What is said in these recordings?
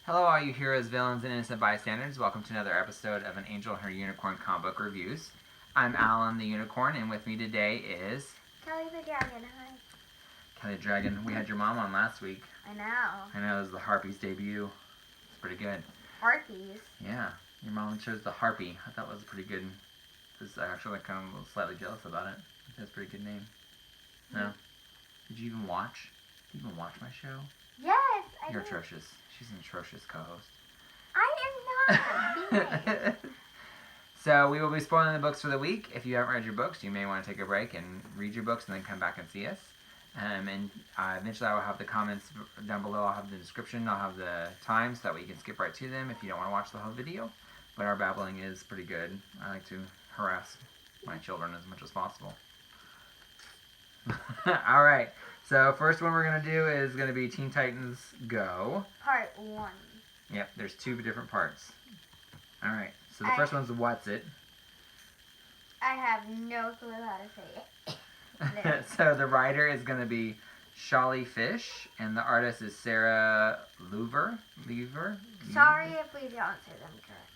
Hello, all you heroes, villains, and innocent bystanders. Welcome to another episode of An Angel and Her Unicorn comic book reviews. I'm Alan the Unicorn, and with me today is... Kelly the Dragon, hi. Kelly the Dragon. We had your mom on last week. I know. It was the Harpy's debut. It's pretty good. Harpies? Yeah, your mom chose the Harpy. I thought it was pretty good. I was actually kind of slightly jealous about it. It's a pretty good name. No? Did you even watch? Did you even watch my show? Yes, I You're did. atrocious. She's an atrocious co-host. I am not. Be nice. So we will be spoiling the books for the week. If you haven't read your books, you may want to take a break and read your books and then come back and see us. And eventually I will have the comments down below. I'll have the description. I'll have the times so that way you can skip right to them if you don't want to watch the whole video. But our babbling is pretty good. I like to harass my children as much as possible. Alright, so first one we're going to do is going to be Teen Titans Go. Part 1. Yep, there's 2 different parts. Alright, so the first one's What's It? I have no clue how to say it. So the writer is going to be Sholly Fish, and the artist is Sarah Lever. Sorry if we don't say them correct.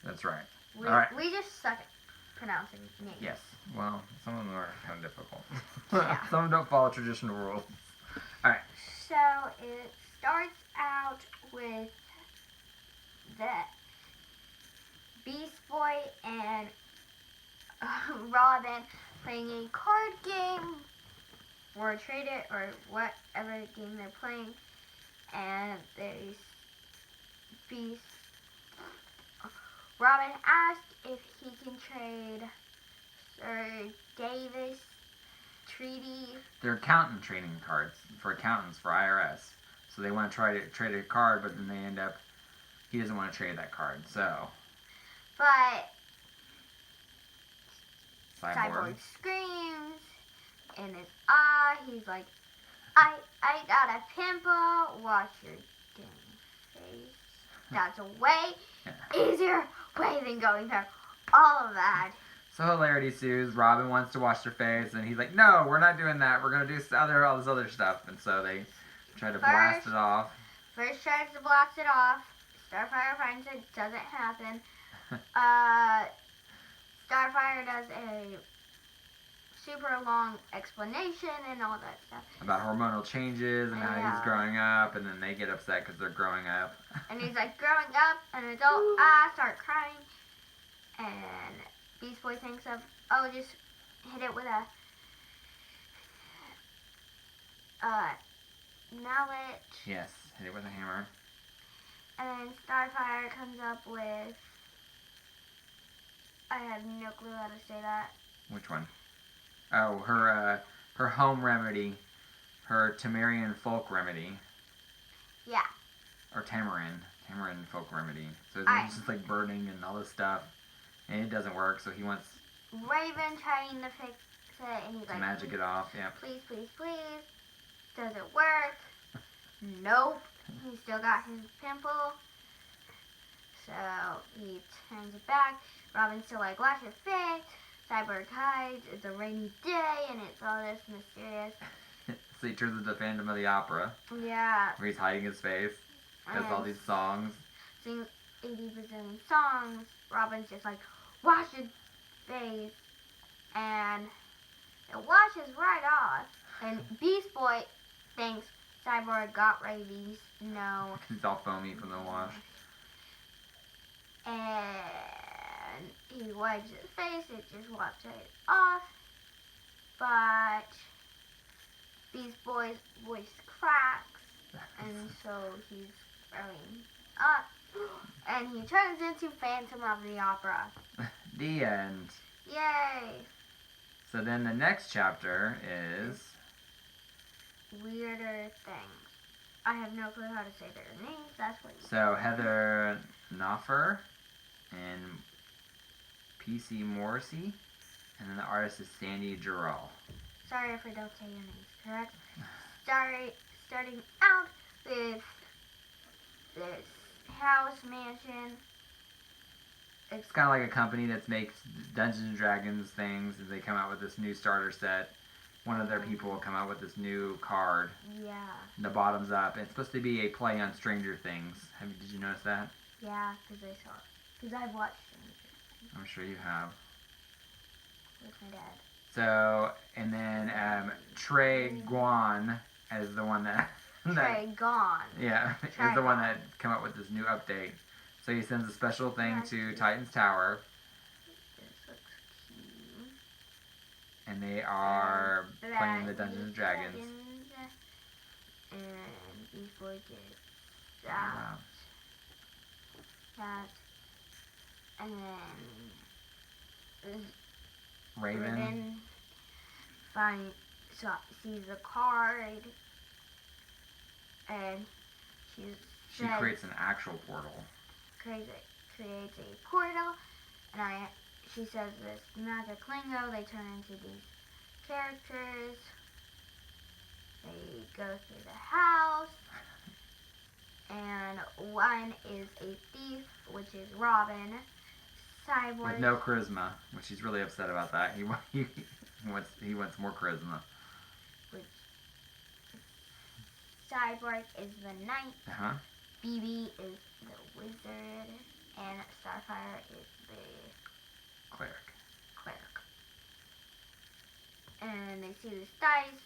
That's right. We, All right. we just suck at pronouncing names. Yes. Well, some of them are kind of difficult. Yeah. Some of them don't follow traditional rules. All right. So it starts out with the Beast Boy and Robin playing a card game or trade it or whatever game they're playing, and there's Beast. Robin asked if he can trade Sir Davis treaty. They're accountant trading cards for accountants for IRS. So they want to try to trade a card, but then they end up, he doesn't want to trade that card. So But Cyborg. Cyborg screams in his eye. He's like, I got a pimple. Wash your dang face. That's a way easier way than going through all of that. So hilarity ensues. Robin wants to wash their face, and he's like, "No, we're not doing that. We're gonna do all this other stuff." And so they try to blast it off. First tries to blast it off. Starfire finds it. Doesn't happen. Starfire does a super long explanation and all that stuff. About hormonal changes and how he's growing up, and then they get upset because they're growing up. And he's like, growing up, an adult, start crying. And Beast Boy thinks of, just hit it with a mallet. Yes, hit it with a hammer. And then Starfire comes up with, I have no clue how to say that. Which one? Oh, her home remedy, her Tamarian folk remedy. Yeah. Or Tamarin folk remedy. So it's just like burning and all this stuff, and it doesn't work. So he wants Raven trying to fix it, and he's to like, magic it off. Yeah. Please, please, please. Doesn't work. Nope. He's still got his pimple. So he turns it back. Robin's still like, wash your face. Cyborg hides. It's a rainy day, and it's all this mysterious. So he turns into the Phantom of the Opera. Yeah. Where he's hiding his face. Does all these songs. Sings 80% songs. Robin's just like, wash your face. And it washes right off. And Beast Boy thinks Cyborg got rabies. No. He's all foamy from the wash. And he wipes his face. It just wipes it off. But Beast Boy's voice cracks. And so he's growing up. And he turns into Phantom of the Opera. The end. Yay! So then the next chapter is Weirder Things. I have no clue how to say their names. That's what you so Heather Knopfer and P.C. Morrissey, and then the artist is Sandy Jarrell. Sorry if I don't say your names correct. Starting out with this house mansion. It's kind of like a company that makes Dungeons and Dragons things, and they come out with this new starter set. one of their people will come out with this new card. Yeah. The bottom's up. And it's supposed to be a play on Stranger Things. Did you notice that? Yeah, because I saw it. Because I've watched it. I'm sure you have. With my dad. So, and then Trey Guan is the one that... Trey Gone. Yeah, is the one that come up with this new update. So he sends a special thing to Titan's Tower. This looks cute. And they are playing the Dungeons and Dragons. And before it gets Wow. that. And then Raven. sees the card, and She creates an actual portal. Creates a portal, and she says this magic lingo. They turn into these characters. They go through the house, and one is a thief, which is Robin. Cyborg. With no charisma, which he's really upset about that. He wants more charisma. Which Cyborg is the knight. Uh-huh. BB is the wizard, and Starfire is the Cleric. And they see this dice,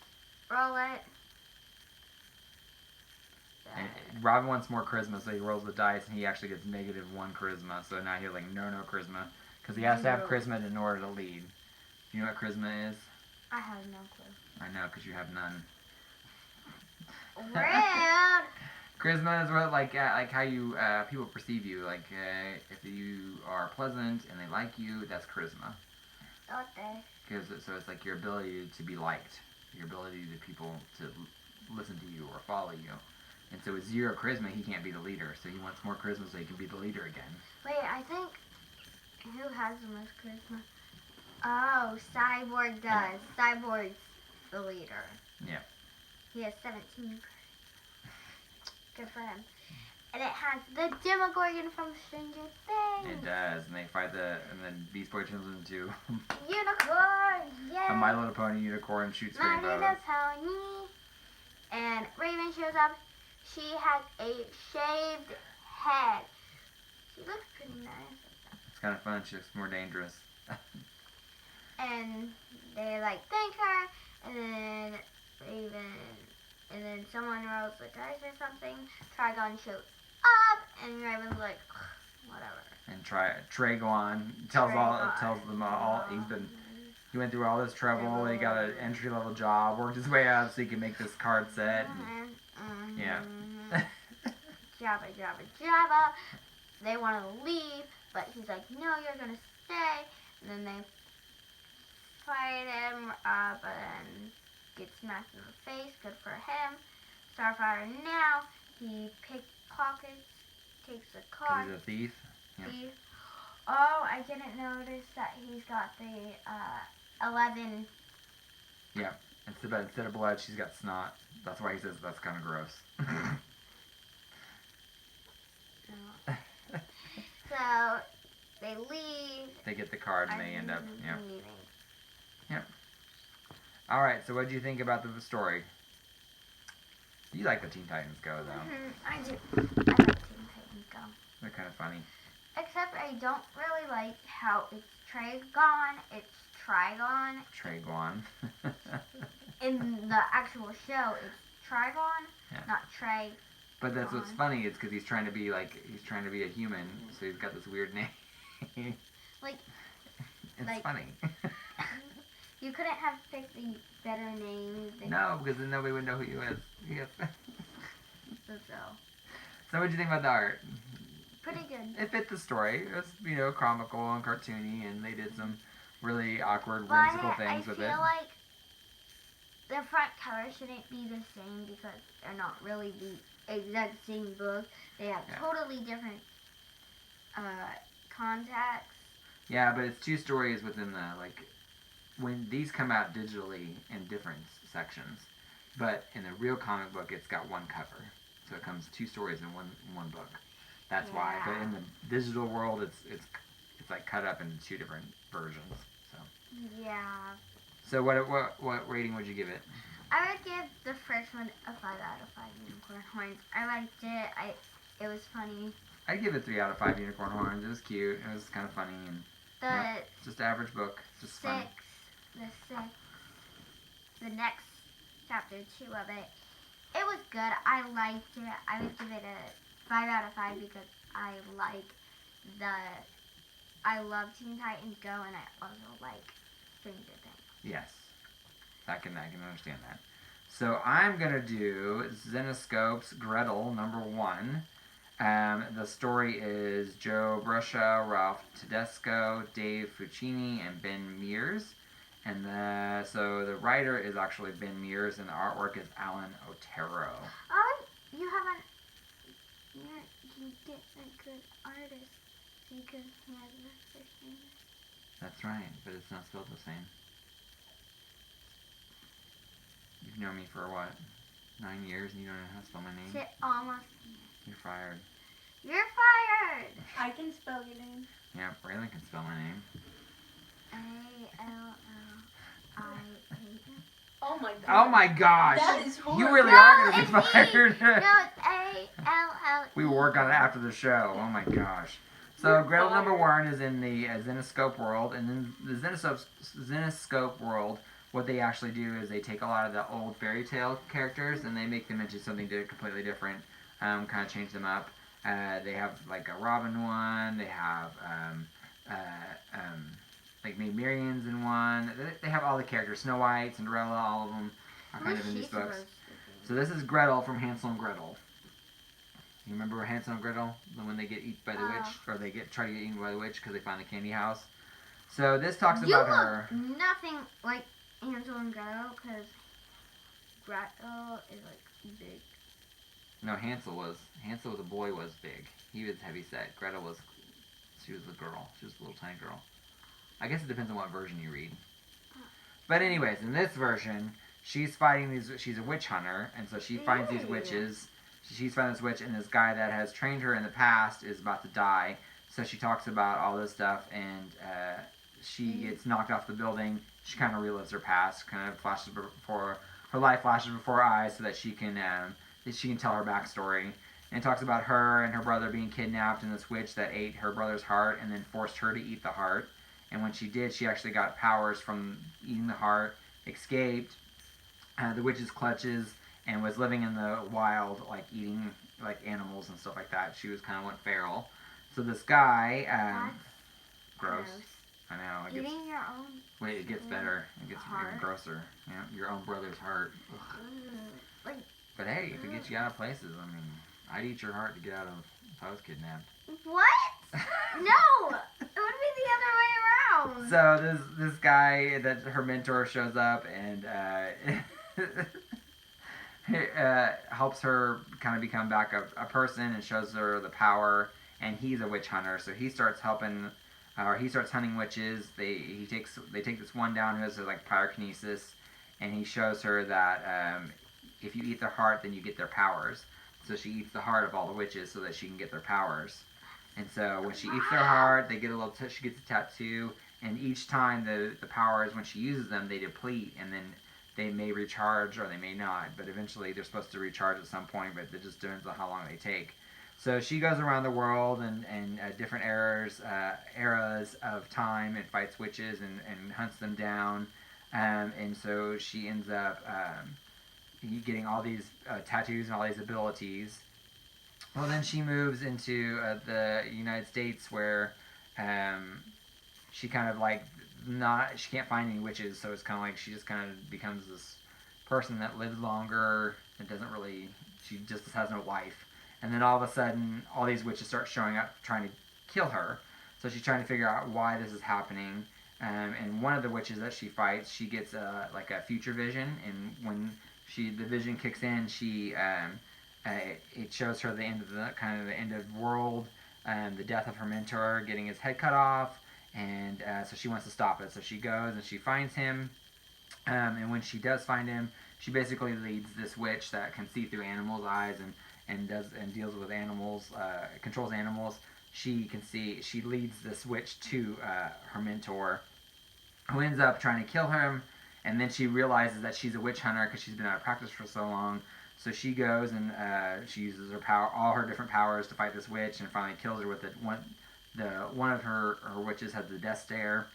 roll it. And Robin wants more charisma, so he rolls the dice, and he actually gets -1 charisma. So now he's like, no charisma. Because he has to have charisma in order to lead. Do you know what charisma is? I have no clue. I know, because you have none. Rude! Charisma is what, like how you people perceive you. Like if you are pleasant and they like you, that's charisma. Okay. So it's like your ability to be liked, your ability to people to listen to you or follow you. And so with 0 charisma, he can't be the leader. So he wants more charisma so he can be the leader again. Wait, I think who has the most charisma? Oh, Cyborg does. Cyborg's the leader. Yeah. He has 17. Good for him. And it has the Demogorgon from Stranger Things. It does, and they fight and then Beast Boy turns into Unicorn, yeah. a My Little Pony unicorn, shoots My rainbows. Little Pony. And Raven shows up. She has a shaved head. She looks pretty nice. It's kind of fun. She looks more dangerous. And they thank her, and then someone rolls the dice or something. Trigon shows up, and Raven's like, whatever. And Tragon tells them all he went through all this trouble. He got an entry-level job, worked his way up so he could make this card set. Yeah. Jabba. They want to leave, but he's like, no, you're going to stay. And then they fight him up and get smacked in the face. Good for him. Starfire now, he pickpockets, takes a car. He's a thief. Yeah. Oh, I didn't notice that he's got the 11. Yeah. Instead of blood, she's got snot. That's why he says that's kind of gross. So they leave. They get the card and they end up. Yeah. Leaving. Yep. All right. So what do you think about the story? You like the Teen Titans Go though. I do. I like Teen Titans Go. They're kind of funny. Except I don't really like how it's Tragon. It's Trigon. Tragon. In the actual show, it's Trigon, not Trey. But that's what's funny. It's because he's trying to be a human, so he's got this weird name. It's funny. You couldn't have picked a better name. No, because then nobody would know who he was. Yes. So what did you think about the art? pretty good. It fit the story. It was, comical and cartoony, and they did some really awkward, whimsical things with it. I feel like the front cover shouldn't be the same because they're not really the exact same book. They have totally different contacts. Yeah, but it's 2 stories within the, when these come out digitally in different sections, but in the real comic book, it's got 1 cover. So it comes 2 stories in one book. That's why. But in the digital world, it's cut up into 2 different versions. So. Yeah. So what rating would you give it? I would give the first one a 5 out of 5 unicorn horns. I liked it. It was funny. I'd give it 3 out of 5 unicorn horns. It was cute. It was kind of funny and just an average book. Just fun. The next chapter 2 of it. It was good. I liked it. I would give it a 5 out of 5 because I love Teen Titans Go, and I also like Stranger Things. Yes, I can understand that. So I'm gonna do Zenoscope's Gretel #1. The story is Joe Brusha, Ralph Tedesco, Dave Fuccini, and Ben Mears. And so the writer is actually Ben Mears, and the artwork is Alan Otero. Oh, you get a good artist because he has no first name. That's right, but it's not spelled the same. You've known me for what? 9 years, and you don't know how to spell my name? Almost. You're fired. You're fired! I can spell your name. Yeah, Braylon can spell my name. A-L-L-I-A. Oh my god. Oh my gosh! That is horrible. You really are going to be fired. No, it's A-L-L-E. We will work on it after the show. Oh my gosh. So Gretel #1 is in the Zenoscope world, and then the Zenoscope world, what they actually do is they take a lot of the old fairy tale characters and they make them into something completely different, kind of change them up. They have like a Robin one, they have like maybe Marian's in one. They have all the characters, Snow White, Cinderella, all of them are kind of in these books. So this is Gretel from Hansel and Gretel. You remember Hansel and Gretel? When they get eaten by the witch, or they try to get eaten by the witch because they find the candy house. So this talks about her. Nothing like Hansel and Gretel because Gretel is like big. No, Hansel the boy was big. He was heavy set. Gretel she was the girl. She was a little tiny girl. I guess it depends on what version you read. But anyways, in this version, she's fighting she's a witch hunter, and so she finds these witches. She's found this witch, and this guy that has trained her in the past is about to die. So she talks about all this stuff, and she gets knocked off the building. She kind of relives her past, kind of her life flashes before her eyes, so that she can tell her backstory. And it talks about her and her brother being kidnapped, and this witch that ate her brother's heart and then forced her to eat the heart. And when she did, she actually got powers from eating the heart, escaped the witch's clutches, and was living in the wild, like eating like animals and stuff like that. She was kind of went feral. So this guy, gross. I know. Eating your own. Wait, it gets better. It gets even grosser. Yeah, your own brother's heart. Like. But hey, if it gets you out of places, I mean, I'd eat your heart to get out of if I was kidnapped. What? No, it would be the other way around. So this guy that her mentor shows up and helps her kind of become back a person and shows her the power. And he's a witch hunter, so he starts helping, or he starts hunting witches. They take this one down who has like pyrokinesis, and he shows her that if you eat their heart, then you get their powers. So she eats the heart of all the witches so that she can get their powers. And so when she eats their heart, they get she gets a tattoo, and each time the powers, when she uses them, they deplete, and then they may recharge or they may not. But eventually they're supposed to recharge at some point, but it just depends on how long they take. So she goes around the world and different eras of time and fights witches and hunts them down. And so she ends up getting all these tattoos and all these abilities. Well, then she moves into the United States where she kind of like she can't find any witches, so it's kind of like she just kind of becomes this person that lives longer and she just has no life. And then all of a sudden, all these witches start showing up trying to kill her. So she's trying to figure out why this is happening. And one of the witches that she fights, she gets like a future vision. And when the vision kicks in, it shows her the end of the end of the world, the death of her mentor, getting his head cut off. And so she wants to stop it. So she goes and she finds him. And when she does find him, she basically leads this witch that can see through animals' eyes and deals with animals, controls animals. She leads this witch to her mentor, who ends up trying to kill him, And then she realizes that she's a witch hunter because she's been out of practice for so long. So she goes and she uses her power, all her different powers, to fight this witch, and finally kills her with it. One of her witches has the death stare,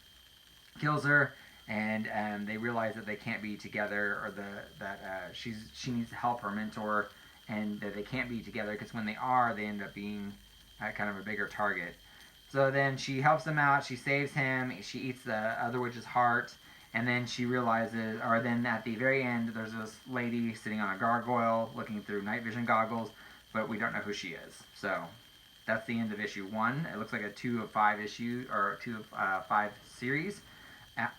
kills her, and they realize that they can't be together, or that she needs to help her mentor, and that they can't be together because when they are, they end up being kind of a bigger target. So then she helps him out. She saves him. She eats the other witch's heart. And then she realizes, or then at the very end, there's this lady sitting on a gargoyle looking through night vision goggles, but we don't know who she is. So that's the end of issue 1. It looks like a 2 of 5 issue, or 2 of 5 series.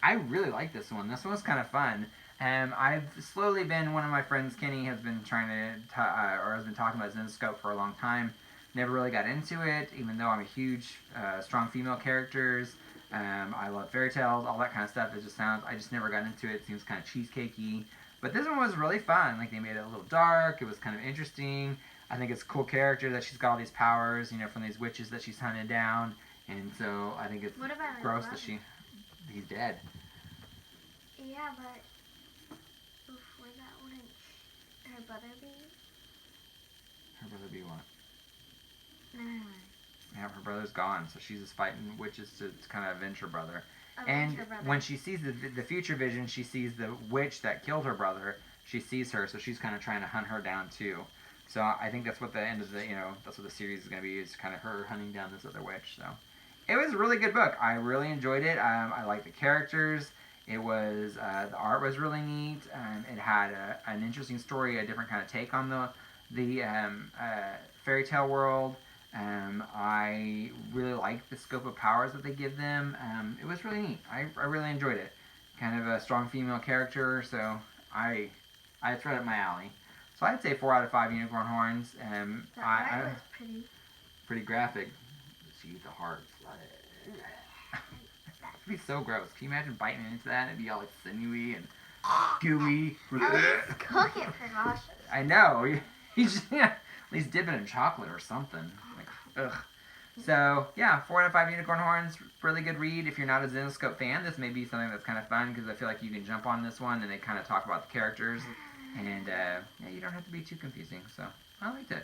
I really like this one. This one's kind of fun. I've slowly been, one of my friends, Kenny, has been trying to, or has been talking about Zenescope for a long time. Never really got into it, even though I'm a huge, strong female characters. I love fairy tales, all that kind of stuff. I just never got into it. It seems kind of cheesecakey. But this one was really fun. Like, they made it a little dark. It was kind of interesting. I think it's a cool character that she's got all these powers, from these witches that she's hunted down. And so I think it's gross that he's dead. Yeah, but before that, wouldn't her brother be? Her brother be what? No. Yeah, her brother's gone, so she's just fighting witches to kind of avenge her brother. And when she sees the future vision, she sees the witch that killed her brother. She sees her, so she's kind of trying to hunt her down too. So I think that's what the end of the, that's what the series is going to be, is kind of her hunting down this other witch. So it was a really good book. I really enjoyed it. I liked the characters. It was, the art was really neat. It had an interesting story, a different kind of take on the fairy tale world. I really liked the scope of powers that they give them. It was really neat. I really enjoyed it. Kind of a strong female character, so it's right up my alley. So I'd say 4 out of 5 unicorn horns. That was pretty graphic. See the hearts. That'd be so gross. Can you imagine biting into that? It'd be all like sinewy and gooey. At least cook it for gosh. I know. At least dip it in chocolate or something. Ugh. So, yeah, 4 out of 5 unicorn horns. Really good read. If you're not a Zenescope fan, this may be something that's kind of fun, because I feel like you can jump on this one and they kind of talk about the characters. And, you don't have to be too confusing. So, I liked it.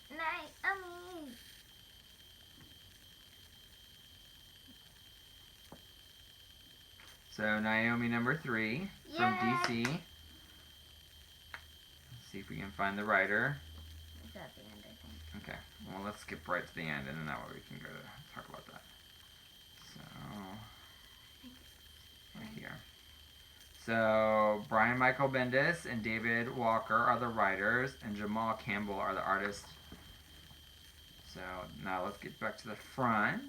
Naomi. So, Naomi number 3 from DC. Let's see if we can find the writer. It's at the end, I think. Okay, well, let's skip right to the end, and then that way we can go to talk about that. So, right here. So, Brian Michael Bendis and David Walker are the writers, and Jamal Campbell are the artists. So, now let's get back to the front.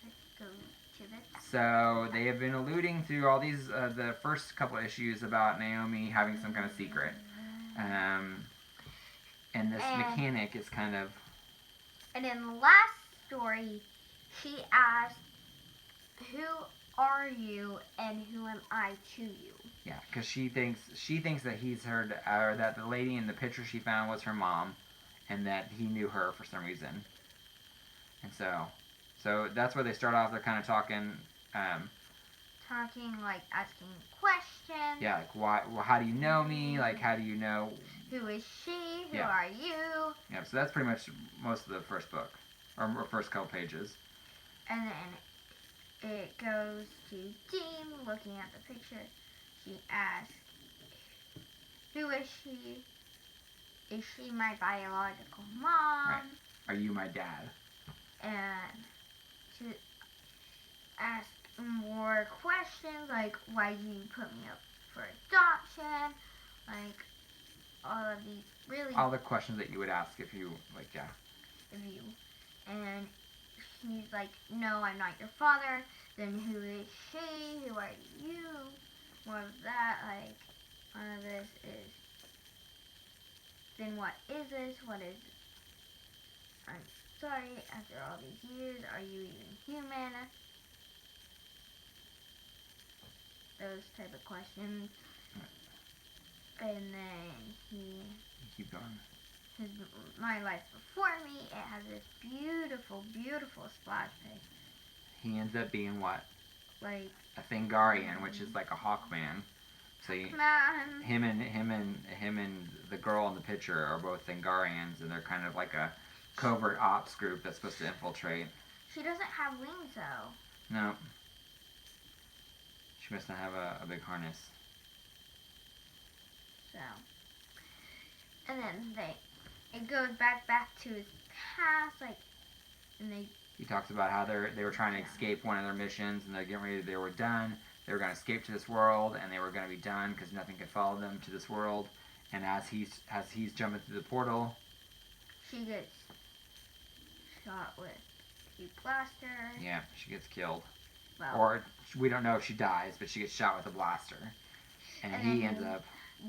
Let's go to the... So, they have been alluding through all these, the first couple issues about Naomi having some kind of secret. And this mechanic is kind of... And in the last story, she asked, "Who are you and who am I to you?" Yeah, because she thinks that he's heard, or that the lady in the picture she found was her mom, and that he knew her for some reason. And so that's where they start off. They're kind of talking... like asking questions. Yeah, like, why? Well, how do you know me? Like, how do you know... Who is she? Who are you? Yeah, so that's pretty much most of the first book, or first couple pages. And then it goes to Dean looking at the picture. She asks, "Who is she? Is she my biological mom?" Right. Are you my dad? And she asks more questions, like, why did you put me up for adoption? Like, all of these really... All the questions that you would ask if you, like, yeah. If you... And he's like, "No, I'm not your father." Then who is she? Who are you? More of that, like, one of this is... Then what is this? What is... I'm sorry, after all these years, are you even human? Those type of questions. And then Keep going. My Life Before Me, it has this beautiful, beautiful splash page. He ends up being what? like a Thingarian, which is like a Hawkman. So man. him and the girl in the picture are both Thingarians, and they're kind of like a covert ops group that's supposed to infiltrate. She doesn't have wings though. No. She must not have a big harness. So, and then it goes back to his past, like, and He talks about how they were trying to escape one of their missions, and they're getting ready. They were done. They were going to escape to this world, and they were going to be done because nothing could follow them to this world. And as he's jumping through the portal, she gets shot with a blaster. Yeah, she gets killed. Well, Or we don't know if she dies, but she gets shot with a blaster. And he ends up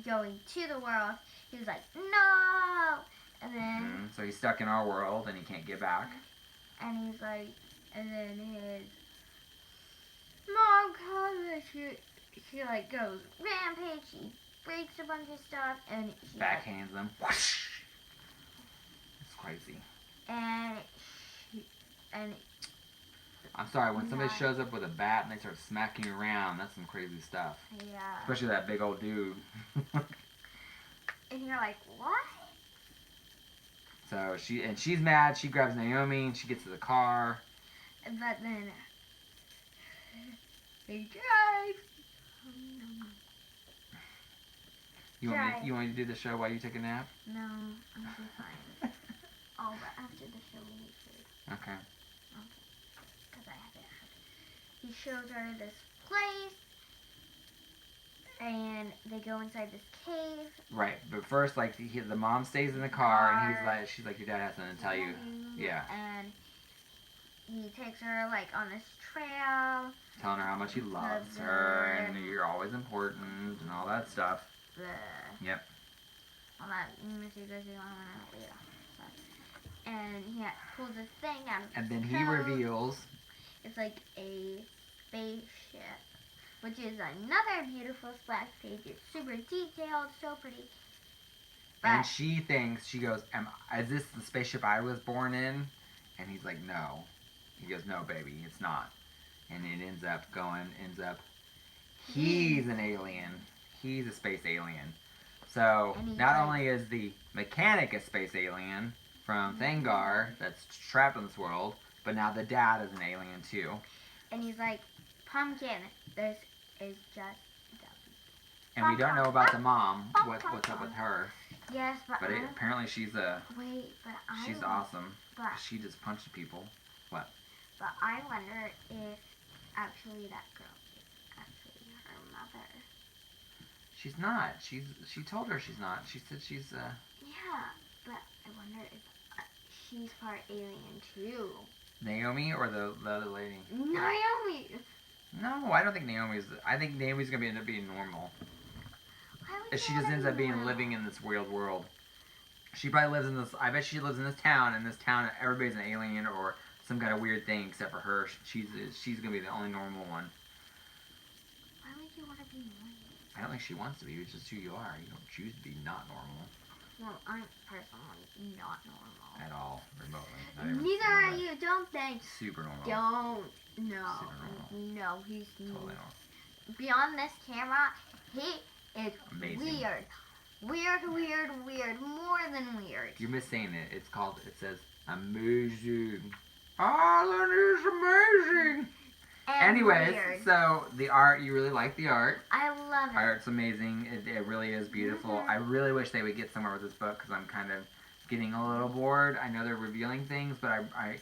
going to the world. He's like, no! And then... So he's stuck in our world, and he can't get back. And he's like... And then his mom comes, and she like, goes rampage. She breaks a bunch of stuff, and she... Backhands them. Whoosh! It's crazy. And I'm sorry, when somebody shows up with a bat and they start smacking you around, that's some crazy stuff. yeah. Especially that big old dude. And you're like, what? So she's mad. She grabs Naomi and she gets to the car. But then they drive. You want me to do the show while you take a nap? No, I'm so fine. Oh, but after the show we need food. Okay. Because I have it. He shows her this place. And they go inside this cave. Right, but first, like, the mom stays in the car, and she's like, your dad has something to tell you. Yeah. And he takes her, like, on this trail. Telling her how much he loves her, and you're always important, and all that stuff. Yep. All that and he pulls this thing out of And then his he coat. reveals... It's like a spaceship. Which is another beautiful splash page. It's super detailed, so pretty. But And she thinks, she goes, is this the spaceship I was born in? And he's like, no. He goes, no, baby, it's not. And it ends up, he's an alien. He's a space alien. So, not only is the mechanic a space alien from Thangar that's trapped in this world, but now the dad is an alien too. And he's like, Pumpkin, this is just And we don't know about the mom, what's up with her. Yes, but apparently she's she's awesome. But She just punched people. What? But I wonder if actually that girl is actually her mother. She's not. She told her she's not. She said she's Yeah, but I wonder if she's part alien too. Naomi or the other lady? Naomi. No, I don't think Naomi's. I think Naomi's gonna end up being normal. She just ends up living in this weird world. She probably lives in this. I bet she lives in this town. In this town, everybody's an alien or some kind of weird thing except for her. She's gonna be the only normal one. Why would you want to be normal? I don't think she wants to be. It's just who you are. You don't choose to be not normal. Well, I'm personally not normal. At all, remotely. Neither are you. Don't think. Super normal. Don't. No. Super normal. No, he's Totally normal. beyond this camera. He is Amazing. weird. Weird. More than weird. You're missaying it. It says amazing. Island is amazing. And Anyways, weird. so the art, you really like the art. I love it. Art's amazing. It really is beautiful. Mm-hmm. I really wish they would get somewhere with this book because I'm kind of getting a little bored. I know they're revealing things, but I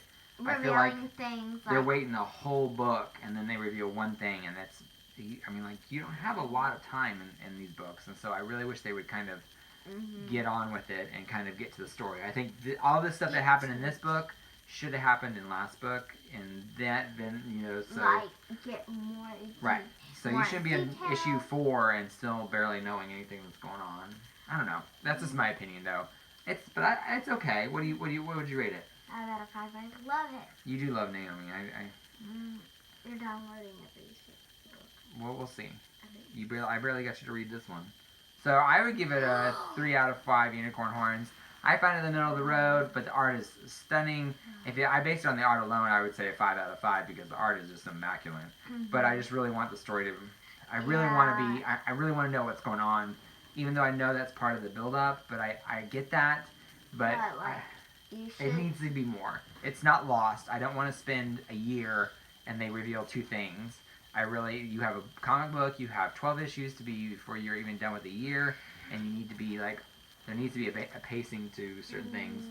feel like things they're waiting a whole book and then they reveal one thing, and that's, I mean, like, you don't have a lot of time in these books, and so I really wish they would kind of get on with it and kind of get to the story. I think all this stuff that happened in this book should have happened in last book, and then so like get more. right. So you shouldn't be in detail. issue 4 and still barely knowing anything that's going on. I don't know. That's just my opinion, though. It's okay. What would you rate it? Out of 5, I love it. You do love Naomi. You're downloading a basic book. Well, we'll see. I barely got you to read this one. So I would give it a 3 out of 5 unicorn horns. I find it in the middle of the road, but the art is stunning. I based it on the art alone, I would say a 5 out of 5 because the art is just immaculate. But I just really want the story to. I really want to be. I really want to know what's going on, even though I know that's part of the build-up. But I get that. But it needs to be more. It's not lost. I don't want to spend a year and they reveal 2 things. You have a comic book. You have 12 issues to be before you're even done with the year, and you need to be like. There needs to be a pacing to certain things.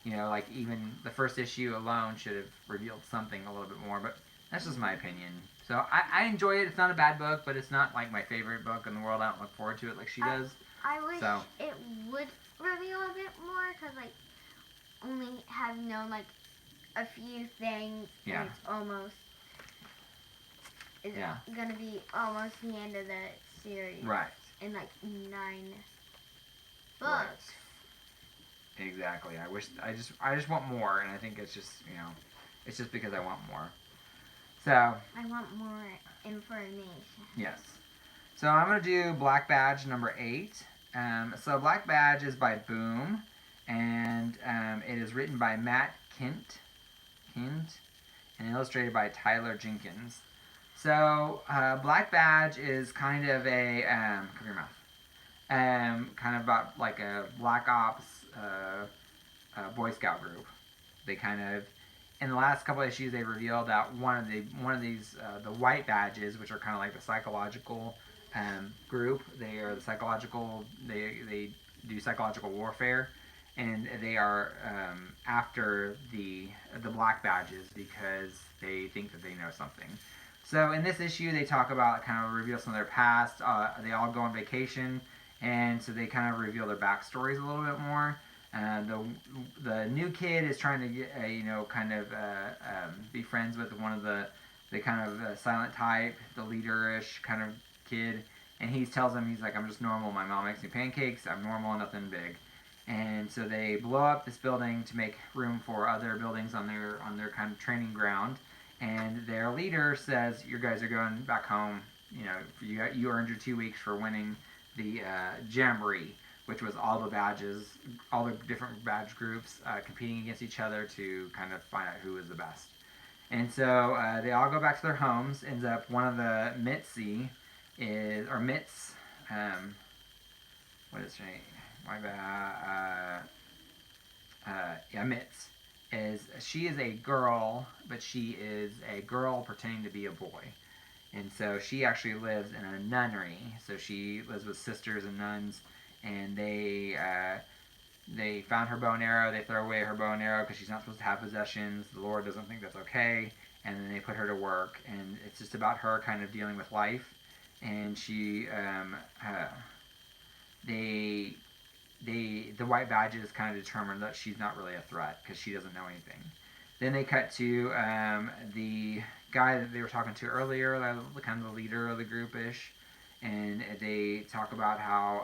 Like even the first issue alone should have revealed something a little bit more, but that's just my opinion. So I enjoy it. It's not a bad book, but it's not like my favorite book in the world. I don't look forward to it like she does. I wish it would reveal a bit more, because only have known a few things, and it's almost gonna be almost the end of the series. Right. In 9 books. Right. Exactly. I just want more, and I think it's just it's just because I want more. So I want more information. Yes. So I'm gonna do Black Badge number 8. So Black Badge is by Boom, and it is written by Matt Kint, and illustrated by Tyler Jenkins. So Black Badge is kind of a cover your mouth. Kind of about like a Black Ops Boy Scout group. They kind of, in the last couple of issues, they revealed that one of these the white badges, which are kind of like the psychological group. They are the psychological. They do psychological warfare, and they are after the black badges because they think that they know something. So in this issue, they talk about kind of reveal some of their past. They all go on vacation. And so they kind of reveal their backstories a little bit more. The new kid is trying to get, be friends with one of the kind of silent type, the leaderish kind of kid. And he tells him, he's like, I'm just normal. My mom makes me pancakes. I'm normal, nothing big. And so they blow up this building to make room for other buildings on their kind of training ground. And their leader says, you guys are going back home. You earned your 2 weeks for winning the Jamboree, which was all the badges, all the different badge groups competing against each other to kind of find out who was the best. And so they all go back to their homes. Ends up one of the Mitzi is, or Mitz, what is her name? My bad. Mitz she is a girl, but she is a girl pretending to be a boy. And so she actually lives in a nunnery. So she lives with sisters and nuns, and they found her bow and arrow. They throw away her bow and arrow because she's not supposed to have possessions. The Lord doesn't think that's okay. And then they put her to work, and it's just about her kind of dealing with life. And she, the white badges kind of determined that she's not really a threat because she doesn't know anything. Then they cut to the guy that they were talking to earlier, kind of the leader of the group-ish, and they talk about how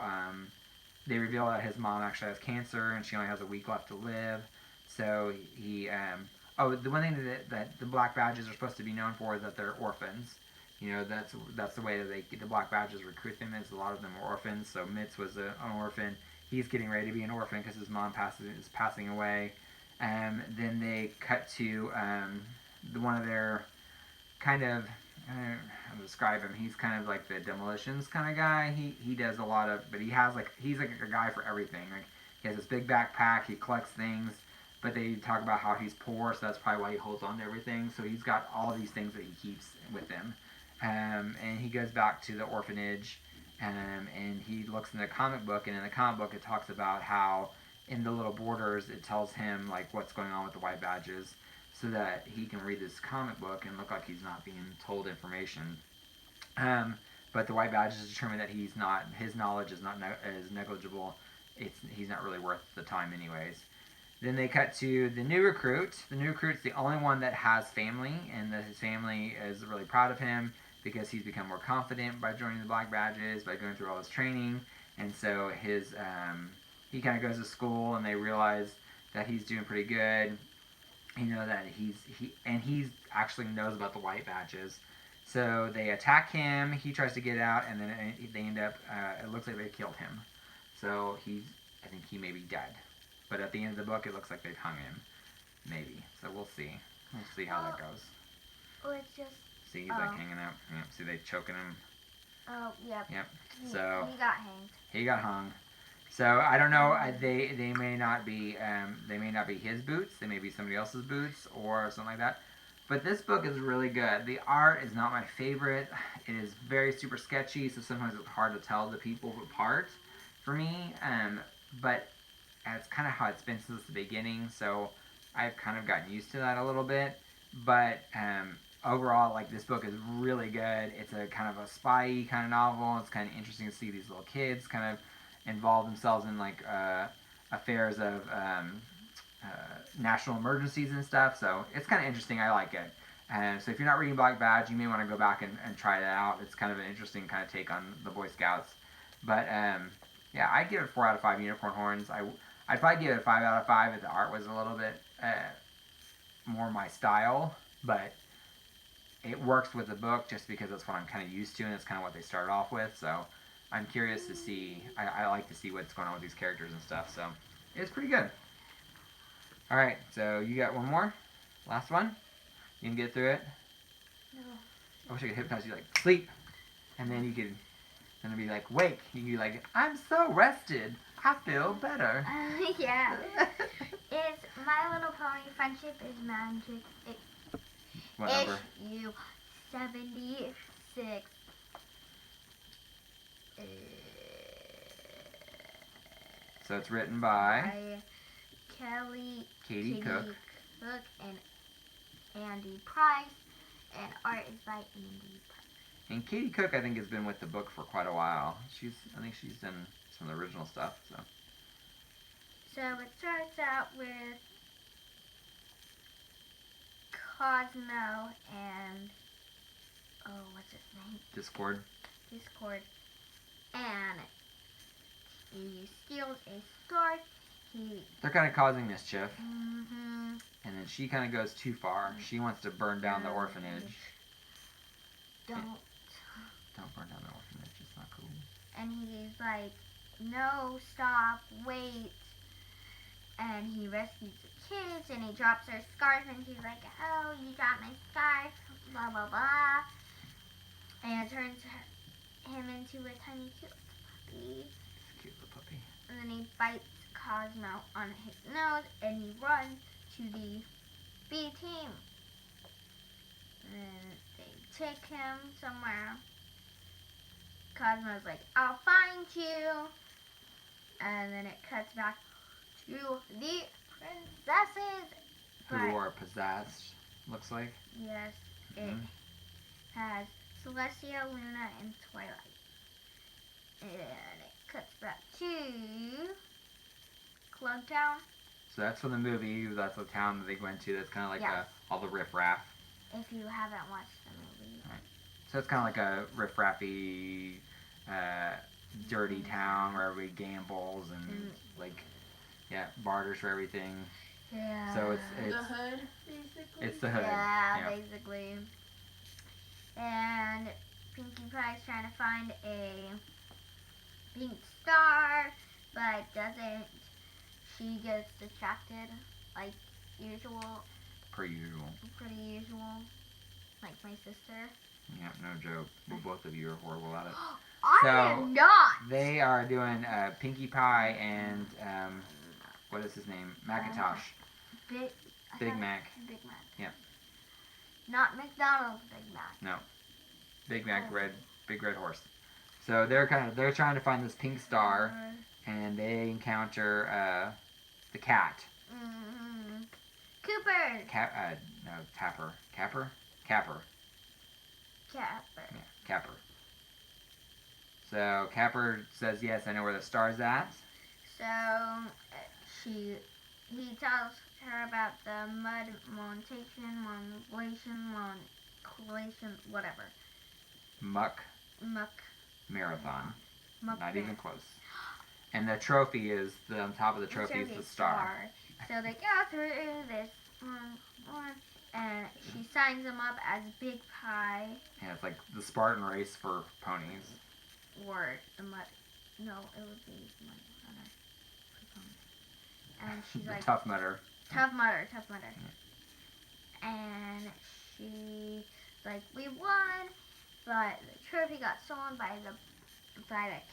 they reveal that his mom actually has cancer and she only has a week left to live. So he, the one thing that the black badges are supposed to be known for is that they're orphans. That's the way that the black badges recruit them, is a lot of them are orphans. So Mitz was an orphan. He's getting ready to be an orphan because his mom is passing away. Then they cut to one of their kind of, I don't know how to describe him. He's kind of like the demolitions kind of guy. He does a lot of, but he's like a guy for everything. Like he has this big backpack. He collects things, but they talk about how he's poor, so that's probably why he holds on to everything. So he's got all these things that he keeps with him. And he goes back to the orphanage, and he looks in the comic book, and in the comic book it talks about how in the little borders it tells him like what's going on with the white badges, so that he can read this comic book and look like he's not being told information. But the white badges determine that his knowledge is is negligible. He's not really worth the time anyways. Then they cut to the new recruit. The new recruit's the only one that has family, and his family is really proud of him because he's become more confident by joining the Black Badges, by going through all this training. And so he kind of goes to school, and they realize that he's doing pretty good. That he actually knows about the White Badges. So they attack him. He tries to get out, and then they end up. It looks like they killed him. So I think he may be dead. But at the end of the book, it looks like they've hung him. Maybe. So we'll see. We'll see how that goes. Oh, it's just. See, he's like hanging out. Yep. See, they choking him. Oh, yep. Yep. He So got hanged. he got hung. So I don't know. They may not be his boots. They may be somebody else's boots or something like that. But this book is really good. The art is not my favorite. It is very super sketchy, so sometimes it's hard to tell the people apart for me. But it's kind of how it's been since the beginning, so I've kind of gotten used to that a little bit. But overall, like, this book is really good. It's a kind of a spy kind of novel. It's kind of interesting to see these little kids kind of involve themselves in like affairs of national emergencies and stuff. So it's kind of interesting. I like it. And so if you're not reading Black Badge, you may want to go back and try that out. It's kind of an interesting kind of take on the Boy Scouts. But yeah, I'd give it 4 out of 5 unicorn horns. I'd probably give it a 5 out of 5 if the art was a little bit more my style. But it works with the book just because that's what I'm kind of used to, and it's kind of what they started off with. So I'm curious to see. I like to see what's going on with these characters and stuff. So it's pretty good. All right, so you got one more? Last one? You can get through it? No. I wish I could hypnotize you, like, sleep. And then you could, and it'd be like, wake. You could be like, I'm so rested. I feel better. Yeah. It's My Little Pony Friendship is Magic. What number? Issue 76. So it's written by Katie Cook. and Andy Price, and art is by Andy Price. And Katie Cook, I think, has been with the book for quite a while. I think she's done some of the original stuff. So it starts out with Cosmo and what's his name? Discord. And he steals a scarf. They're kind of causing mischief. Mm-hmm. And then she kind of goes too far. She wants to burn down the orphanage. Don't burn down the orphanage. It's not cool. And he's like, no, stop, wait. And he rescues the kids, and he drops her scarf, and she's like, oh, you dropped my scarf, blah, blah, blah. And it turns him into a tiny cute puppy. Cute little puppy. And then he bites Cosmo on his nose, and he runs to the B team. And they take him somewhere. Cosmo's like, I'll find you. And then it cuts back to the princesses. Who are possessed, looks like. Yes, it has Celestia, Luna, and Twilight. And it cuts back to Clubtown. So that's from the movie. That's the town that they went to. That's kind of like Yes. all the riffraff. If you haven't watched the movie. Right. So it's kind of like a riffraffy, dirty town where everybody gambles and barters for everything. Yeah. So it's The hood, basically. it's the hood. Yeah, basically. And Pinkie Pie's trying to find a pink star, but doesn't. She gets distracted, like usual. Per usual. Pretty usual. Like my sister. Yeah, no joke. Well, both of you are horrible at it. I am not! They are doing Pinkie Pie and, what is his name? Macintosh. Big Mac. Big Mac. Yeah. Not McDonald's Big Mac. No. Big Mac, big red horse. So they're trying to find this pink star, and they encounter the cat. Mm-hmm. Cooper. No, Tapper. Capper. Capper. Yeah, Capper. So Capper says, "Yes, I know where the star's at." So he tells her about the mud collation, whatever. Muck Muck. marathon. Muck Not Bear. even close. And the trophy is on top of the trophy is the star. So they go through this one, and she signs him up as Big Pie. Yeah, it's like the Spartan race for ponies. Or the mud. No, it would be Mud Runner. and she's like, Tough Mudder. Tough Mudder. And she's like, we won, but the trophy got stolen by the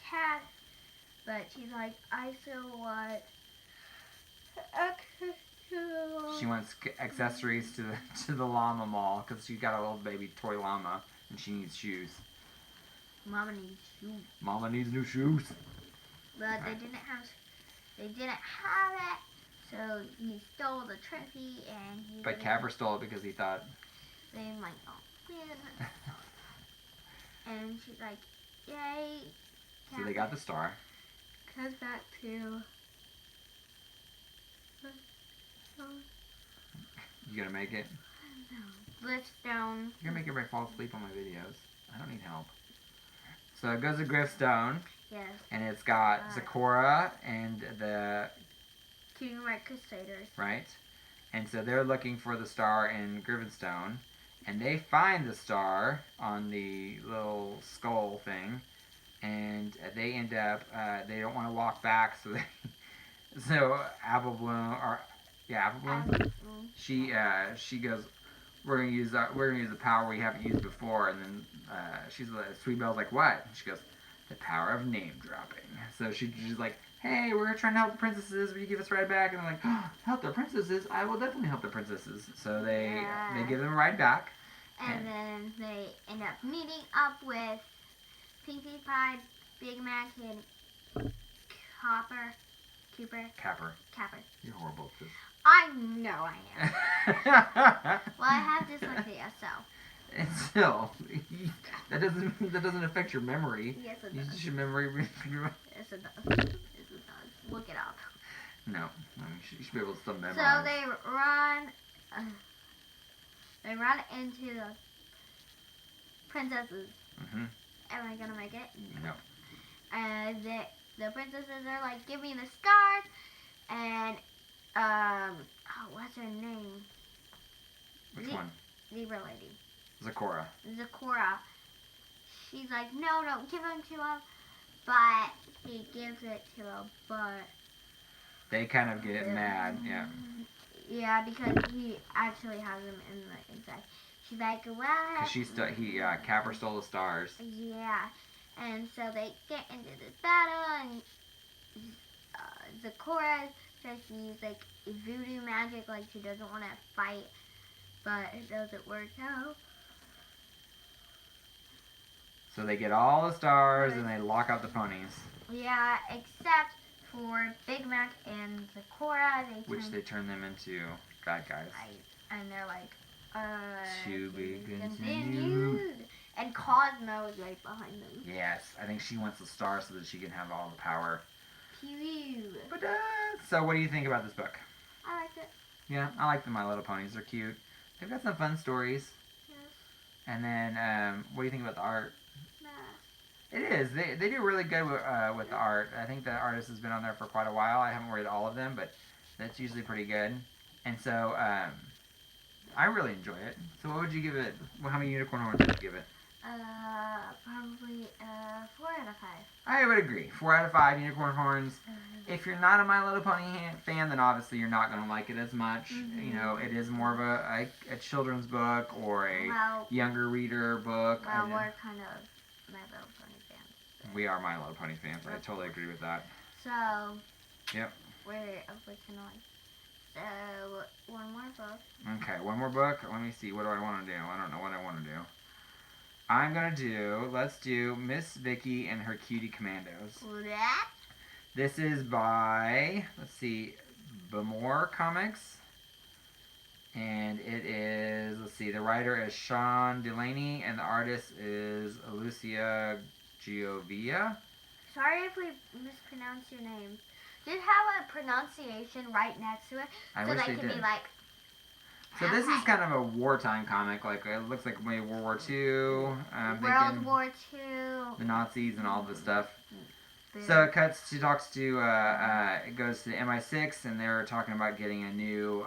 cat. But she's like, I still want She wants accessories to the llama mall because she got a little baby toy llama and she needs shoes. Mama needs shoes. Mama needs new shoes. But they didn't have it, so he stole the trophy and he. But Capper stole it because he thought they might not win. And she's like, yay. So they got the star. Comes back to. You gonna make it? No. Liftstone. You're gonna make everybody fall asleep on my videos. I don't need help. So it goes to Griffstone. Yes. And it's got Zecora and the Cutie Crusaders. right? And so they're looking for the star in Griffstone. And they find the star on the little skull thing. And they end up, they don't want to walk back, so Apple Bloom, she goes, we're gonna use the power we haven't used before, and then she's like, Sweet Belle's like, what? And she goes, the power of name dropping. So she's like, hey, we're trying to help the princesses, will you give us a ride back? And I'm like, oh, help the princesses? I will definitely help the princesses. So they give them a ride back. And then they end up meeting up with Pinkie Pie, Big Mac, and Capper. You're horrible at this. I know I am. Well, I have dyslexia, so. And still, that doesn't affect your memory. Yes, it does. Your memory. Yes, it does. Yes, it does. Look it up. No, you should be able to still memorize. So they run into the princesses. Mm-hmm. Am I gonna make it? No. And the princesses are like, give me the scars, and what's her name? Which one? Zebra lady. Zecora. She's like, no, don't give them to him, but he gives it to her, but they kind of get mad, yeah. Yeah, because he actually has them in the inside. She's like, well. Because Capper stole the stars. Yeah, and so they get into this battle, and Zecora tries to use like voodoo magic, like she doesn't want to fight, but it doesn't work out. So they get all the stars and they lock out the ponies. Yeah, except for Big Mac and Zecora. They turn them into bad guys. And they're like, to be continued. And Cosmo is right behind them. Yes, I think she wants the star so that she can have all the power. Pew. So what do you think about this book? I liked it. Yeah, I like the My Little Ponies. They're cute. They've got some fun stories. Yes. And then, what do you think about the art? Nah. It is. They do really good with the art. I think the artist has been on there for quite a while. I haven't read all of them, but that's usually pretty good. And so, I really enjoy it. So what would you give it? How many unicorn horns would you give it? Probably 4 out of 5. I would agree. 4 out of 5 unicorn horns. If you're not a My Little Pony fan, then obviously you're not going to like it as much. Mm-hmm. You know, it is more of a children's book or a younger reader book. Well, we're kind of My Little Pony fans. We are My Little Pony fans. I totally agree with that. So. Yep. We're originally. So, one more book. Okay, one more book. Let me see. What do I want to do? I don't know what I want to do. I'm going to let's do Miss Vicky and her Cutie Commandos. What? This is by, let's see, Bamore Comics. And it is, let's see, the writer is Sean Delaney and the artist is Lucia Giovia. Sorry if we mispronounced your name. Just have a pronunciation right next to it so they can be like. So this is kind of a wartime comic. Like it looks like maybe World War II. World War II. The Nazis and all this stuff. So it cuts. She talks to. It goes to the MI6, and they're talking about getting a new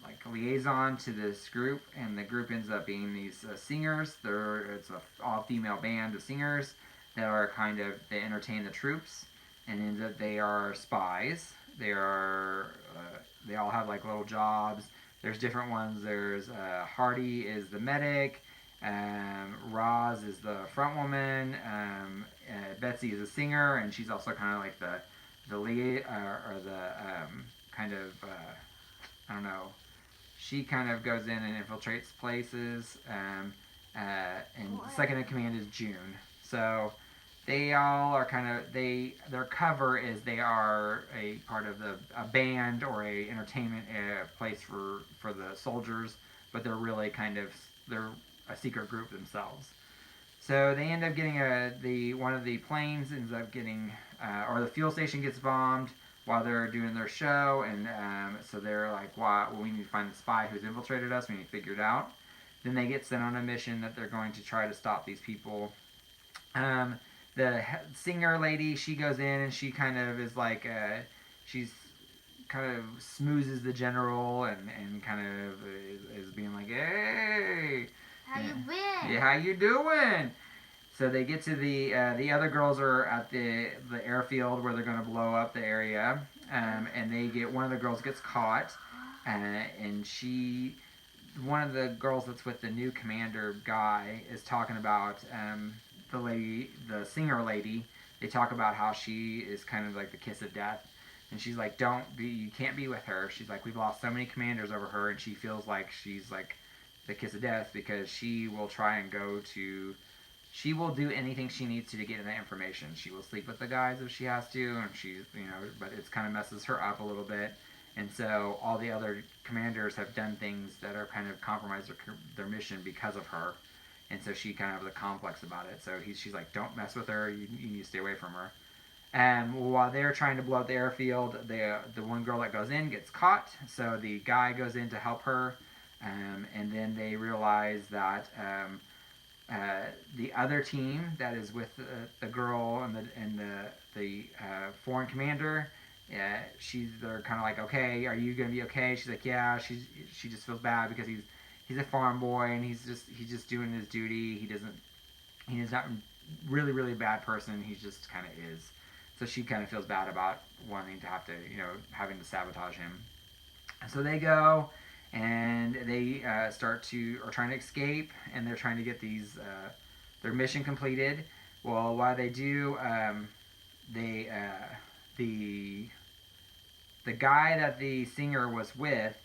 like liaison to this group, and the group ends up being these singers. It's an all-female band of singers that are they entertain the troops. And ends up they are spies they are they all have like little jobs. There's different ones. There's Hardy is the medic. Roz is the front woman. Betsy is a singer, and she's also kind of like the lead or the kind of I don't know. She kind of goes in and infiltrates places. And second in command is June. So they all are kind of their cover is they are a part of a band or a entertainment place for the soldiers, but they're really they're a secret group themselves. So they end up getting one of the planes ends up getting or the fuel station gets bombed while they're doing their show, and so they're like, well, we need to find the spy who's infiltrated us. We need to figure it out. Then they get sent on a mission that they're going to try to stop these people. The singer lady, she goes in and she kind of is like, she's kind of smoozes the general and kind of is being like, hey, How you been? yeah, how you doing? So they get to the other girls are at the airfield where they're going to blow up the area, and one of the girls gets caught, and one of the girls that's with the new commander guy is talking about the singer lady. They talk about how she is kind of like the kiss of death, and she's like, you can't be with her. She's like, we've lost so many commanders over her, and she feels like she's like the kiss of death because she will try and she will do anything she needs to get that information. She will sleep with the guys if she has to, and but it's kind of messes her up a little bit. And so all the other commanders have done things that are kind of compromised their mission because of her. And so she kind of has a complex about it. So she's like, don't mess with her. You need to stay away from her. And while they're trying to blow up the airfield, the one girl that goes in gets caught. So the guy goes in to help her. And then they realize that the other team that is with the girl and the foreign commander, they're kind of like, okay, are you gonna be okay? She's like, yeah. She just feels bad because he's a farm boy and he's just doing his duty. He's not really really bad person. He just kind of is. So she kind of feels bad about wanting to having to sabotage him. So they go and they are trying to escape, and they're trying to get their mission completed. Well, while they do, the guy that the singer was with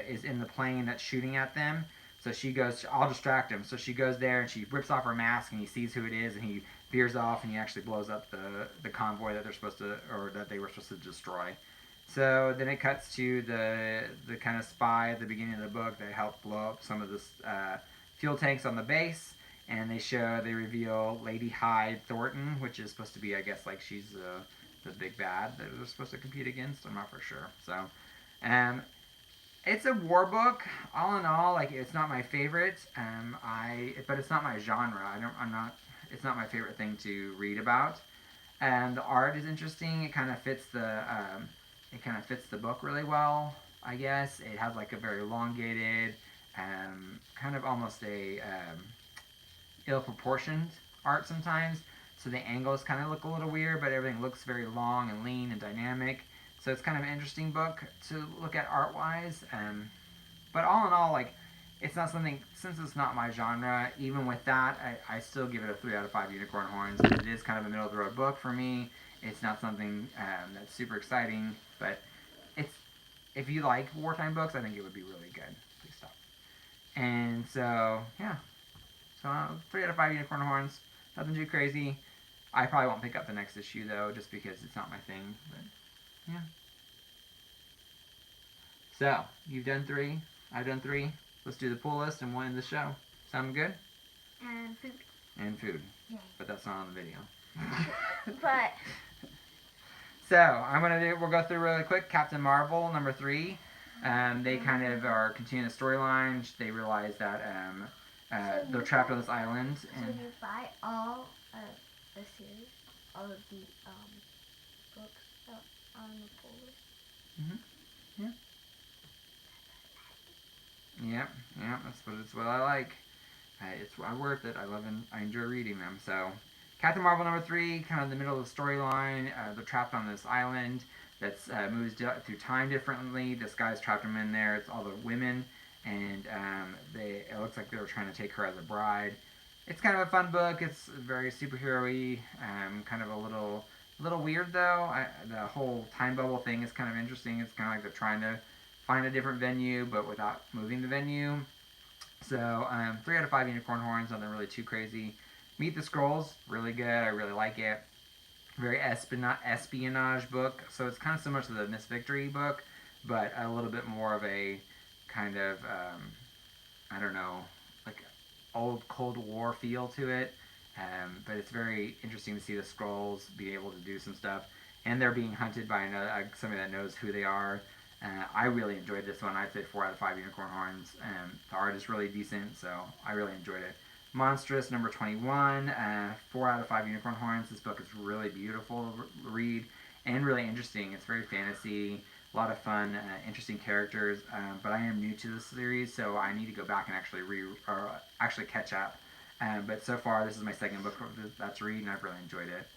is in the plane that's shooting at them. So she goes, I'll distract him. So she goes there and she rips off her mask and he sees who it is and he veers off and he actually blows up the convoy that they were supposed to destroy. So then it cuts to the kind of spy at the beginning of the book that helped blow up some of the fuel tanks on the base, and they reveal Lady Hyde Thornton, which is supposed to be, I guess, like she's the big bad that they're supposed to compete against. I'm not for sure. So, it's a war book. All in all, like it's not my favorite. But it's not my genre. It's not my favorite thing to read about. And the art is interesting. It kind of fits the book really well, I guess. It has like a very elongated, kind of almost a ill-proportioned art sometimes. So the angles kind of look a little weird, but everything looks very long and lean and dynamic. So it's kind of an interesting book to look at art-wise. But all in all, like, it's not something, since it's not my genre, even with that, I still give it a 3 out of 5 unicorn horns. It is kind of a middle-of-the-road book for me. It's not something that's super exciting, but if you like wartime books, I think it would be really good. Please stop. And so, yeah. So 3 out of 5 unicorn horns. Nothing too crazy. I probably won't pick up the next issue, though, just because it's not my thing. But, yeah. So, you've done 3. I've done 3. Let's do the pull list and we'll end the show. Sound good? And food. And food. Yay. But that's not on the video. But So, we'll go through really quick. Captain Marvel, number 3. They kind of are continuing the storyline. They realize that they're trapped on this island. So you buy all of the series, all of the books that are on the pull list? Yeah. Yeah, that's what I like. It's worth it. I enjoy reading them. So, Captain Marvel number 3, kind of in the middle of the storyline. They're trapped on this island. that's moves through time differently. This guy's trapped him in there. It's all the women, and it looks like they were trying to take her as a bride. It's kind of a fun book. It's very superhero-y, kind of a little weird though. The whole time bubble thing is kind of interesting. It's kind of like they're trying to find a different venue, but without moving the venue. So 3 out of 5 unicorn horns. Nothing really too crazy. Meet the Scrolls, really good. I really like it. Very espionage book. So it's kind of similar to the Miss Victory book, but a little bit more of a kind of I don't know, like old Cold War feel to it. But it's very interesting to see the Scrolls be able to do some stuff, and they're being hunted by somebody that knows who they are. I really enjoyed this one. I'd say 4 out of 5 unicorn horns. The art is really decent, so I really enjoyed it. Monstrous, number 21, 4 out of 5 unicorn horns. This book is really beautiful to read and really interesting. It's very fantasy, a lot of fun, interesting characters. But I am new to this series, so I need to go back and actually catch up. But so far, this is my second book that's read, and I've really enjoyed it.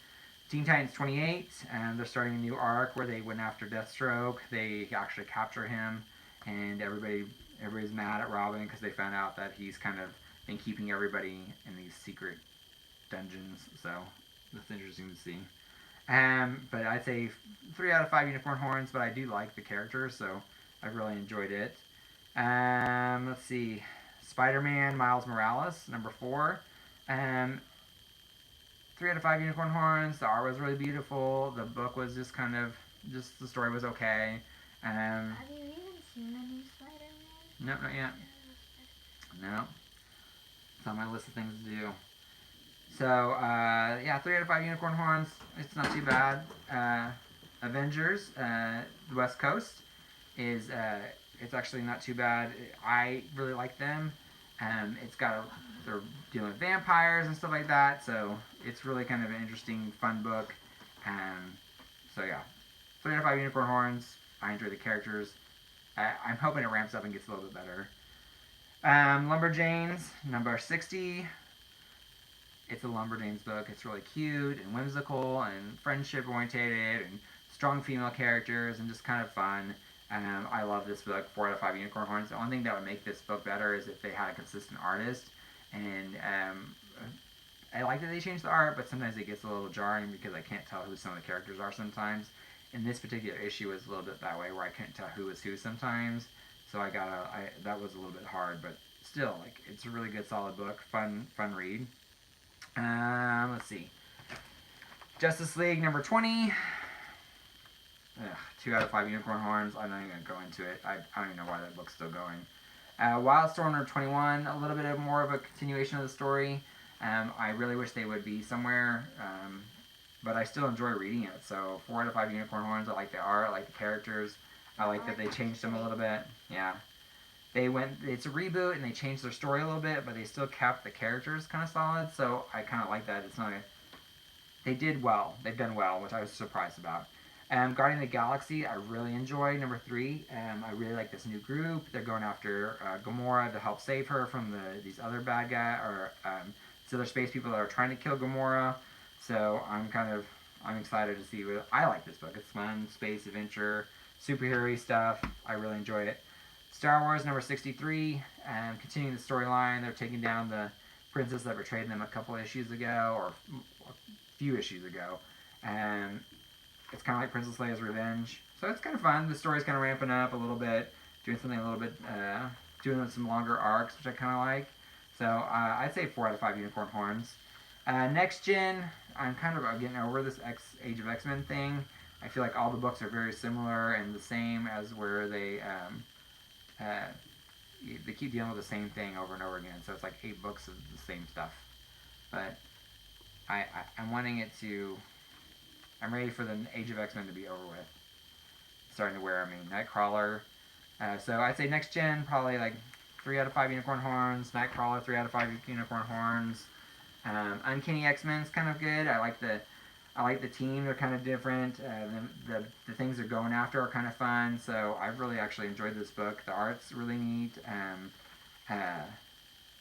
Teen Titans 28, they're starting a new arc where they went after Deathstroke. They actually capture him, and everybody's mad at Robin because they found out that he's kind of been keeping everybody in these secret dungeons. So that's interesting to see. But I'd say 3 out of 5 unicorn horns, but I do like the characters, so I've really enjoyed it. Let's see. Spider-Man Miles Morales, number 4. 3 out of 5 unicorn horns. The art was really beautiful. The book was just the story was okay. Have you even seen the new Spider-Man? No, not yet. No. It's on my list of things to do. So, 3 out of 5 unicorn horns. It's not too bad. Avengers, the West Coast, is it's actually not too bad. I really like them. They're dealing with vampires and stuff like that, so it's really kind of an interesting, fun book. 3 out of 5 unicorn horns. I enjoy the characters. I'm hoping it ramps up and gets a little bit better. Lumberjanes, number 60. It's a Lumberjanes book. It's really cute and whimsical and friendship-oriented and strong female characters and just kind of fun. I love this book, 4 out of 5 unicorn horns. The only thing that would make this book better is if they had a consistent artist. And I like that they changed the art, but sometimes it gets a little jarring because I can't tell who some of the characters are sometimes. And this particular issue was a little bit that way, where I couldn't tell who was who sometimes. So that was a little bit hard, but still, it's a really good, solid book, fun read. Let's see. Justice League number 20. 2 out of 5 unicorn horns. I'm not even going to go into it. I don't even know why that book's still going. Wildstorm number 21. A little bit more of a continuation of the story. I really wish they would be somewhere, but I still enjoy reading it. So 4 out of 5 unicorn horns. I like the art. I like the characters. I like that they changed them a little bit. Yeah. It's a reboot and they changed their story a little bit, but they still kept the characters kind of solid. So I kind of like that. They did well. They've done well, which I was surprised about. Guardian of the Galaxy, I really enjoyed. Number 3, I really like this new group. They're going after Gamora to help save her from these other bad guys, or these other space people that are trying to kill Gamora. So I'm excited to see I like this book. It's fun, space adventure, superhero stuff. I really enjoy it. Star Wars number 63, continuing the storyline. They're taking down the princess that betrayed them a couple issues ago, or a few issues ago. It's kind of like Princess Leia's Revenge. So it's kind of fun. The story's kind of ramping up a little bit, doing something a little bit, doing some longer arcs, which I kind of like. So I'd say 4 out of 5 unicorn horns. Next Gen, I'm kind of getting over this Age of X-Men thing. I feel like all the books are very similar and the same as where they keep dealing with the same thing over and over again. So it's like 8 books of the same stuff. But I'm wanting it to... I'm ready for the Age of X-Men to be over with. Starting to wear, Nightcrawler. So I'd say Next Gen, probably 3 out of 5 unicorn horns. Nightcrawler, 3 out of 5 unicorn horns. Uncanny X-Men's kind of good. I like the team. They're kind of different. The things they're going after are kind of fun. So I've really actually enjoyed this book. The art's really neat.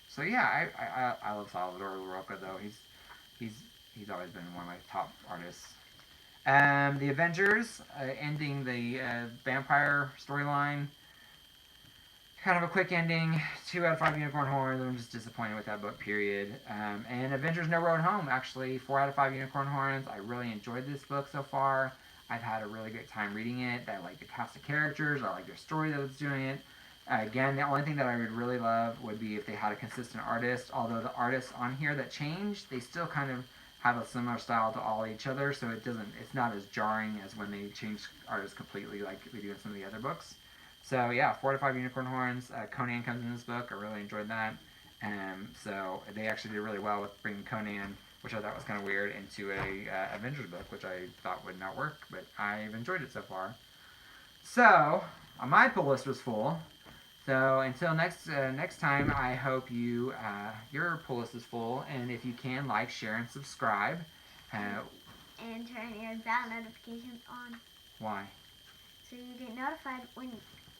So yeah, I love Salvador Roca though. He's always been one of my top artists. The Avengers, ending the vampire storyline. Kind of a quick ending. 2 out of 5 unicorn horns. I'm just disappointed with that book, period. And Avengers No Road Home, actually 4 out of 5 unicorn horns. I really enjoyed this book so far. I've had a really good time reading it. I like the cast of characters. I like their story that was doing it. Again, the only thing that I would really love would be if they had a consistent artist. Although the artists on here that changed, they still kind of have a similar style to all each other, so it's not as jarring as when they change artists completely like we do in some of the other books. So yeah, 4 to 5 unicorn horns. Conan comes in this book. I really enjoyed that. So they actually did really well with bringing Conan, which I thought was kind of weird, into a Avengers book, which I thought would not work, but I've enjoyed it so far. So my pull list was full. So until next time, I hope your pull list is full, and if you can, like, share, and subscribe. And turn your bell notifications on. Why? So you get notified when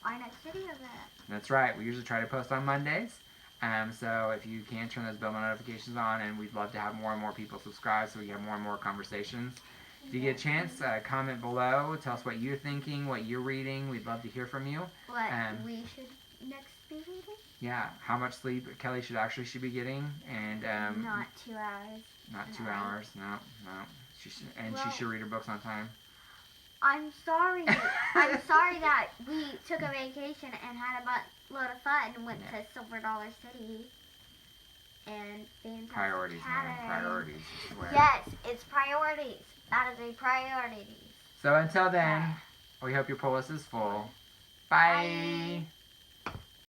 our next video is up. That's right. We usually try to post on Mondays. So if you can turn those bell notifications on, and we'd love to have more and more people subscribe so we have more and more conversations. If you get a chance, comment below. Tell us what you're thinking, what you're reading. We'd love to hear from you. What we should next be reading? Yeah, how much sleep Kelly should be getting, and not 2 hours. Not 2 hours. No. She should read her books on time. I'm sorry. I'm sorry that we took a vacation and had a load of fun and went to Silver Dollar City and fantastic Priorities, man. Priorities. Yes, it's priorities. That is a priority. So until then, we hope your pull list is full. Bye. Bye.